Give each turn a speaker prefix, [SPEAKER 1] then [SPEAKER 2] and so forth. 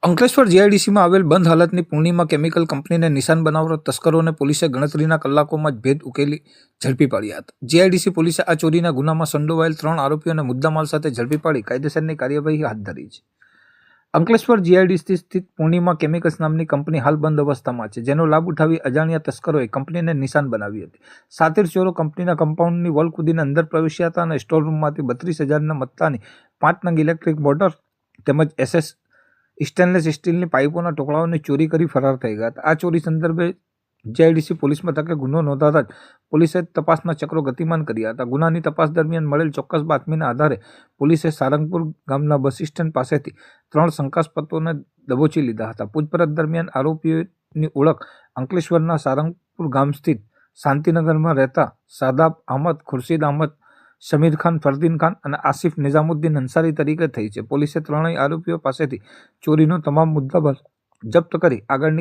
[SPEAKER 1] અંકલેશ્વર જીઆઈડીસીમાં આવેલ બંધ હાલતની પૂર્ણિમા કેમિકલ કંપનીને નિશાન બનાવતા તસ્કરોને પોલીસે ગણતરીના કલાકોમાં જ ભેદ ઉકેલી ઝડપી પાડ્યા હતા. જીઆઈડીસી પોલીસે આ ચોરીના ગુનામાં સંડોવાયેલ 3 આરોપીઓને મુદ્દામાલ સાથે ઝડપી પાડી કાયદેસરની કાર્યવાહી હાથ ધરી છે. અંકલેશ્વર જીઆઈડીસી સ્થિત પૂર્ણિમા કેમિકલ્સ નામની કંપની હાલ બંધ અવસ્થામાં છે, જેનો લાભ ઉઠાવી અજાણ્યા તસ્કરોએ કંપનીને નિશાન બનાવી હતી. સાતિર ચોરો કંપનીના કમ્પાઉન્ડની વોલ કૂદીને અંદર પ્રવેશ્યા હતા અને સ્ટોરરૂમમાંથી 32,000ના મત્તાની 5 નંગ ઇલેક્ટ્રિક મોટર તેમજ સ્ટેનલેસ સ્ટીલની પાઇપોના ટુકડાઓની ચોરી કરી ફરાર થઈ ગયા હતા. આ ચોરી સંદર્ભે જીઆઈડીસી પોલીસ મથકે ગુનો નોંધાતા જ પોલીસે તપાસના ચક્રો ગતિમાન કર્યા હતા. ગુનાની તપાસ દરમિયાન મળેલ ચોક્કસ બાતમીના આધારે પોલીસે સારંગપુર ગામના બસ સ્ટેન્ડ પાસેથી 3 શંકાસ્પદોને દબોચી લીધા હતા. પૂછપરછ દરમિયાન આરોપીઓની ઓળખ અંકલેશ્વરના સારંગપુર ગામ સ્થિત શાંતિનગરમાં રહેતા શાદાબ અહમદ, ખુરશીદ અહમદ, સમીર ખાન, ફરદીન ખાન અને આસિફ નિઝામુદ્દીન અંસારી તરીકે થઈ છે. પોલીસે ત્રણેય આરોપીઓ પાસેથી ચોરીનો તમામ મુદ્દામાલ જપ્ત કરી આગળની